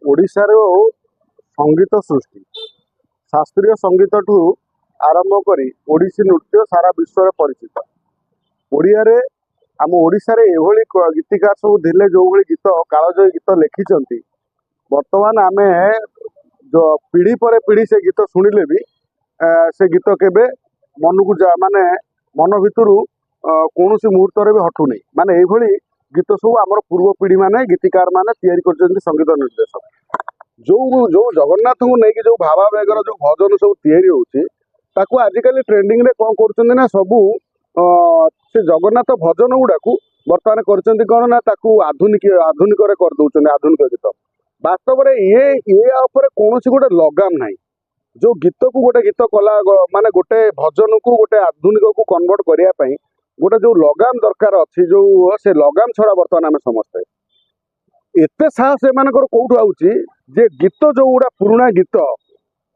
ओडिशार संगीत सृष्टि शास्त्रीय संगीत ठू आरंभ करी ओडिसी नृत्य सारा विश्व में परिचित। ओडिया रे आम ओडिशा रे एभली गीतिकार सब धिले जो भली गीत कालजयी गीत लिखिचंती। वर्तमान आमे जो पीढ़ी पर पीढ़ी से गीत शुणिले भी से गीत केबे मन को माने मन भितर कौन सी मुहूर्त भी हटू नहीं। माने एभली गीत सब आमर पूर्व पीढ़ी माने गीतिकार माने तैयारी करछंती। संगीत निर्देशक जो जो जगन्नाथ को लेकिन जो भावावेगर जो भजन सब तैयारी होची ताकू आजिकल ट्रेंडिंग रे कौन करछंती ना सबू से जगन्नाथ भजन गुड़ा को बर्तमान करछंती कौन ना ताकू आधुनिक रे कर दउछंती। आधुनिक गीत वास्तव में ये ऊपर कौन सी गोटे लगाम नहीं। जो गीत को गोटे गीत कला माने गोटे भजन को गोटे आधुनिक को कन्वर्ट करिया पई गोटे जो लगाम दरकार अच्छी जो से लगाम छड़ा बर्तमान आम समस्ते एते साहस एमानकर कोठु आउची जे गीत जो गुड़ा पुराना गीत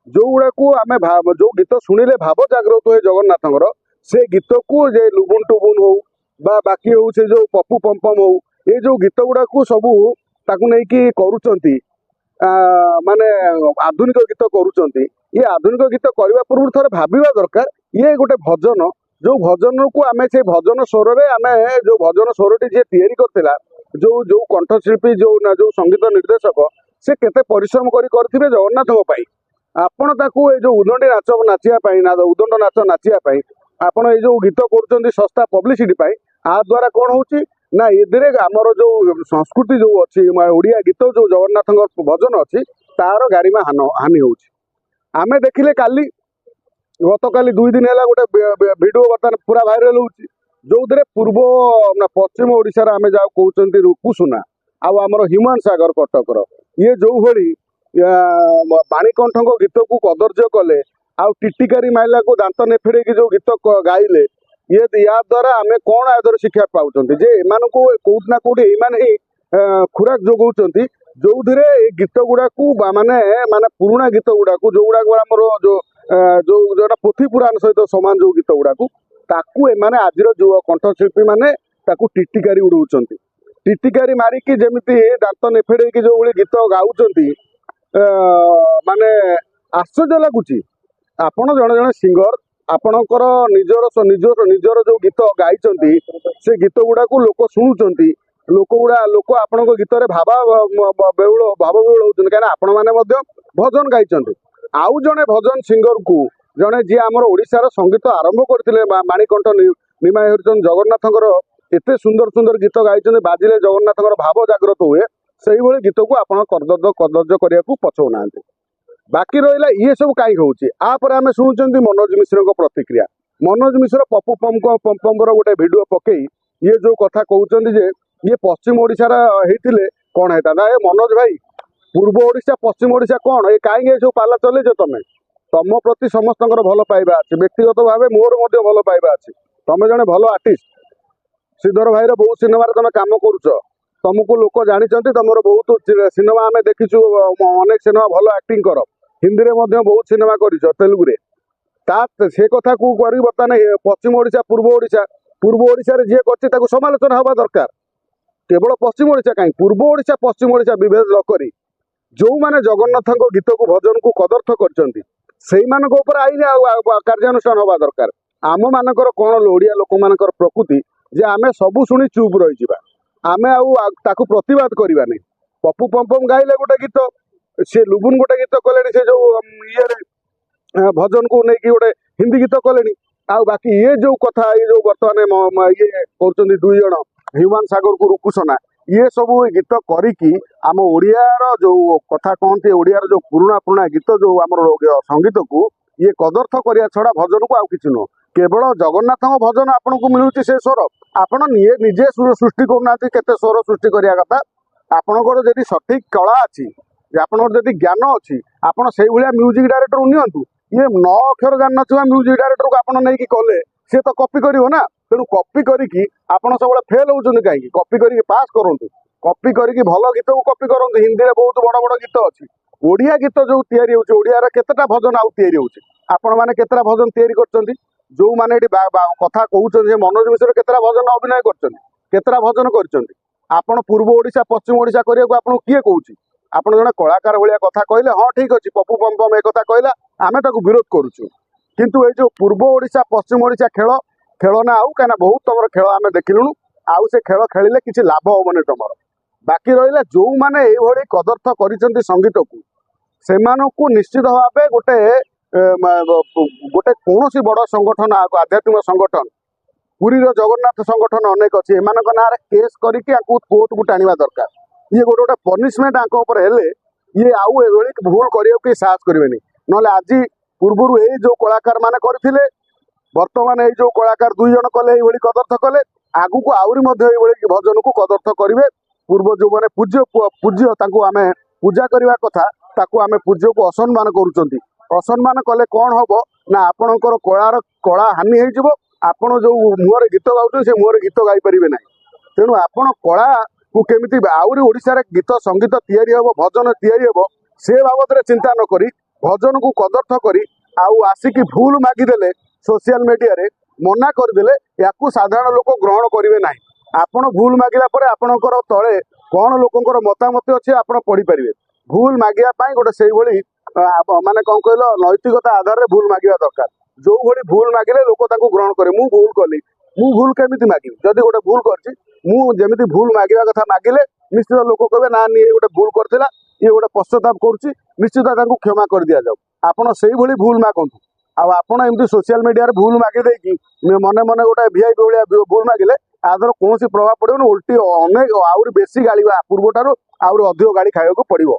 जो गुड़ा को आमे जो गीत शुणिले भाव जागृत हुए जगन्नाथंकर से गीत को जे लुबुन टुबुन हो बा बाकी हो से जो पप्पू पम्पम हो ये जो गीत गुड़ा को सबू ताकू नहीं कि करूचंती माने आधुनिक गीत करूचंती। ये आधुनिक गीत करने पूर्व थोड़े भाविबा दरकार ये गोटे भजन जो भजन को आमे से भजन स्वर रे आमे जो भजन स्वरटी जे तैयारी करथिला जो जो कंठशिल्पी जो जो संगीत निर्देशक से केते परिश्रम करथिबे जगन्नाथ पाई आपण ताकू ए जो उदंडी नाच नाचिया पाई ना उदंड नाच नाचिया पाई आपण ए जो गीत करूचंती सस्ता पब्लिसिटी पाई आ द्वारा कोन होची ना एदिरे आमर जो संस्कृति जो अच्छी ओडिया गीत जो जगन्नाथ भजन अच्छी तार गारिमा हानि होची। आमे देखिले काली गत काली 2 दिन है गोटे भिडियो बर्तमान पूरा भाइराल होची जो पूर्व ना पश्चिम ओडिशा आमे जा कहते रुकुसुना आमर ह्यूमान सागर कटकर ये जो भली बाणीकंठ गीत को कदर्य कले आउ टिटिकारी माइला को दांत नेफेड़े जो गीत गाइले ये या द्वारा आमे कौन आदर शिक्षा पाउचंती जे एमान को कोउठ ना कोउठ एमान ही खुराक जोगौचंती जो गीत गुड़ा को माने माने पुराना गीत गुड़ा को जो गुड़ा आमर जो जो जोटा पोथी पुराण सहित समान जो गीत गुड़ा को ताकू एमाने आजिर जो कंठशिल्पी माने ताकू टिटिकारी उड़ौचंती। टिटिकारी मारिकी जेमिति दांत नेफेड़े की जो भली गीत गाउचंती माने आश्चर्य लगुची। आपण जणे जणे सिंगर आपणकर निजर जो गीत गाइचंती से गीत गुड़ा को लोक शुणुचंती लोक आपण गीत रे भाव बेउल होउचंती काना आपण माने मध्य भजन गाइचंती। आउ जणे भजन सिंगर को जणे जी आमर ओडिशार संगीत आरंभ करथिले माणिकंठ निमाय हरिचंद जगन्नाथंकर एते सुंदर सुंदर गीत गाइचंती बाजिले जगन्नाथंकर भाव जागृत हुए सेही भली गीत को आपण कदर्य करिया को पछौ नांती। बाकी रहा ये सब कहीं होची आपर आम शुणुंट मनोज मिश्र प्रतिक्रिया। मनोज मिश्र पप्पू पंपर गोटे भिडियो पकई ये जो कथा कहते जे ये पश्चिम ओडिशार होते कौन होता ना मनोज भाई पूर्व ओडिशा पश्चिम ओडिशा कौन ये कहीं सब पाला चलेच तुम तुम प्रति समस्त भल पाइबा अच्छे व्यक्तिगत भाव मोर भल पाइबा अच्छे तुम जड़े भल आर्टिस्ट श्रीधर भाई बहुत सिनेमा तुम कम करुच तुमको लोक जानते तुम बहुत सिनेमा आम देखीचु अनेक सिनेमा भल आक्टिंग कर हिंदी में बहुत सिनेमा कर तेलुगु रे से कथा को बर्तमान पश्चिम ओडिशा पूर्व ओडिशा रे जे कर समालोचना हवा दरकार केवल पश्चिम ओडिशा कहीं पूर्व ओडिशा पश्चिम ओडिशा विभेद न करी जो माने जगन्नाथ गीत को भजन को कदर्थ कर आईन कार्यानुष्ठान हवा दरकार। आम मानकर कौन ओडिया लोक मानकर प्रकृति जे आमे सबू शुणी चुप रही आमे आउ प्रतिवाद करवा नहीं। पप्पू पंपम गाइले गोटे गीत से लुबुन गोटे गीत कले से जो ये भजन को लेकिन गोटे हिंदी गीत कले आउ बाकी ये जो कथा ये जो बर्तमान ये कर 2 जन ह्यूमान सागर को रुकुसना ये सब गीत करी आम ओडियार जो कथा कहते ओडियार जो पुराना गीत जो आम संगीत को ये कदर्थ करिया छड़ा भजन को आउ किछि नो केवल जगन्नाथ भजन आपन को मिलुची से स्वर आपण निजे सृष्टि करना केते स्वर सृष्टि करिया कथा आपणकर जदि सठिक कला अच्छी आपनर जदि ज्ञान अच्छी आपड़ से म्यूजिक डायरेक्टर नियंतु ये 9 अक्षर जान ना म्यूजिक डायरेक्टर को आपड़ नहीं कले सी तो कॉपी करिवो ना तेणु कॉपी करी आपड़ सब फेल होउछन कहीं कॉपी करी पास करंतु कॉपी करी भल गीत को कॉपी करंतु हिंदी में बहुत बड़ बड़ गीत अच्छी ओडिया गीत जो तैयारी होउछ ओडिया रे केतेटा भजन आउ तैयारी होउछ आपण माने केतेटा भजन तैयारी करछंती जो माने एठी कथा कहउछन जे मनोज मिश्र केतेटा भजन अभिनय करछंती केतेटा भजन करछंती ଆପଣ ପୂର୍ବ ଓଡ଼ିଶା ପଶ୍ଚିମ ଓଡ଼ିଶା କରିବାକୁ ଆପଣଙ୍କୁ କିଏ କହୁଛି? ଆପଣ ଜଣେ କଳାକାର ଭଳିଆ କଥା କହିଲେ, ହଁ ଠିକ୍ ଅଛି, ପପୁ ପମ୍ପମ୍ ଏ କଥା କହିଲା, ଆମେ ତାକୁ ବିରୋଧ କରୁଛୁ। କିନ୍ତୁ ଏଇ ଯୋଉ ପୂର୍ବ ଓଡ଼ିଶା ପଶ୍ଚିମ ଓଡ଼ିଶା ଖେଳ ନା ଆଉ, କାହିଁକିନା ବହୁତ ତମର ଖେଳ ଆମେ ଦେଖିଲୁଣୁ। ଆଉ ସେ ଖେଳ ଖେଳିଲେ କିଛି ଲାଭ ହବନି ତମର। ବାକି ରହିଲା ଯୋଉମାନେ ଏଇଭଳି କଦର୍ଥ କରିଛନ୍ତି ସଙ୍ଗୀତକୁ, ସେମାନଙ୍କୁ ନିଶ୍ଚିତ ଭାବେ ଗୋଟେ କୌଣସି ବଡ଼ ସଂଗଠନ, ଆଧ୍ୟାତ୍ମିକ ସଂଗଠନ, ପୁରୀର ଜଗନ୍ନାଥ ସଂଗଠନ ଅନେକ ଅଛି, ଏମାନଙ୍କ ନାଁରେ କେସ୍ କରିକି ଆଙ୍କୁ କୋର୍ଟକୁ ଟାଣିବା ଦରକାର। ଇଏ ଗୋଟେ ପନିଶମେଣ୍ଟ ଆଙ୍କ ଉପରେ ହେଲେ ଇଏ ଆଉ ଏଭଳି ଭୁଲ କରିବାକୁ କେହି ସାହସ କରିବେନି। ନହେଲେ ଆଜି ପୂର୍ବରୁ ଏଇ ଯୋଉ କଳାକାର ମାନେ କରିଥିଲେ, ବର୍ତ୍ତମାନ ଏଇ ଯୋଉ କଳାକାର 2 ଜଣ କଲେ, ଏଇଭଳି କଦର୍ଥ କଲେ, ଆଗକୁ ଆହୁରି ମଧ୍ୟ ଏଇଭଳି ଭଜନକୁ କଦର୍ଥ କରିବେ। ପୂର୍ବ ଯୋଉମାନେ ପୂଜ୍ୟ ତାଙ୍କୁ ଆମେ ପୂଜା କରିବା କଥା, ତାକୁ ଆମେ ପୂଜ୍ୟକୁ ଅସମ୍ମାନ କରୁଛନ୍ତି। ଅସମ୍ମାନ କଲେ କଣ ହବ ନା ଆପଣଙ୍କର କଳା ହାନି ହେଇଯିବ। ଆପଣ ଯୋଉ ମୁହଁରେ ଗୀତ ଗାଉଛନ୍ତି ସେ ମୁହଁରେ ଗୀତ ଗାଇପାରିବେ ନାହିଁ। ତେଣୁ ଆପଣ କଳାକୁ କେମିତି ଆହୁରି ଓଡ଼ିଶାରେ ଗୀତ ସଙ୍ଗୀତ ତିଆରି ହେବ, ଭଜନ ତିଆରି ହେବ, ସେ ବାବଦରେ ଚିନ୍ତା ନ କରି ଭଜନକୁ କଦର୍ଥ କରି ଆଉ ଆସିକି ଭୁଲ ମାଗିଦେଲେ, ସୋସିଆଲ ମିଡ଼ିଆରେ ମନା କରିଦେଲେ, ୟାକୁ ସାଧାରଣ ଲୋକ ଗ୍ରହଣ କରିବେ ନାହିଁ। ଆପଣ ଭୁଲ ମାଗିଲା ପରେ ଆପଣଙ୍କର ତଳେ କଣ ଲୋକଙ୍କର ମତାମତ ଅଛି ଆପଣ ପଢିପାରିବେ। ଭୁଲ ମାଗିବା ପାଇଁ ଗୋଟେ ସେଇଭଳି ମାନେ କଣ କହିଲ, ନୈତିକତା ଆଧାରରେ ଭୁଲ ମାଗିବା ଦରକାର। ଯୋଉ ଭଳି ଭୁଲ ମାଗିଲେ ଲୋକ ତାକୁ ଗ୍ରହଣ କରିବେ। ମୁଁ ଭୁଲ କଲି, ମୁଁ ଭୁଲ କେମିତି ମାଗିବି? ଯଦି ଗୋଟେ ଭୁଲ କରିଛି, ମୁଁ ଯେମିତି ଭୁଲ ମାଗିବା କଥା ମାଗିଲେ ନିଶ୍ଚିତ ଲୋକ କହିବେ ନା ଇଏ ଗୋଟେ ଭୁଲ କରିଥିଲା, ଇଏ ଗୋଟେ ପଶ୍ଚାତାପ କରୁଛି, ନିଶ୍ଚିତ ତାଙ୍କୁ କ୍ଷମା କରିଦିଆଯାଉ। ଆପଣ ସେଇଭଳି ଭୁଲ ମାଗନ୍ତୁ। ଆଉ ଆପଣ ଏମିତି ସୋସିଆଲ ମିଡ଼ିଆରେ ଭୁଲ ମାଗି ଦେଇକି ମନେ ମନେ ଗୋଟେ ଭିଆଇପି ଭଳିଆ ଭୁଲ ମାଗିଲେ ଆଦର କୌଣସି ପ୍ରଭାବ ପଡ଼ିବନି। ଓଲଟି ଅନେକ ଆହୁରି ବେଶୀ ଗାଳି, ପୂର୍ବଠାରୁ ଆହୁରି ଅଧିକ ଗାଳି ଖାଇବାକୁ ପଡ଼ିବ।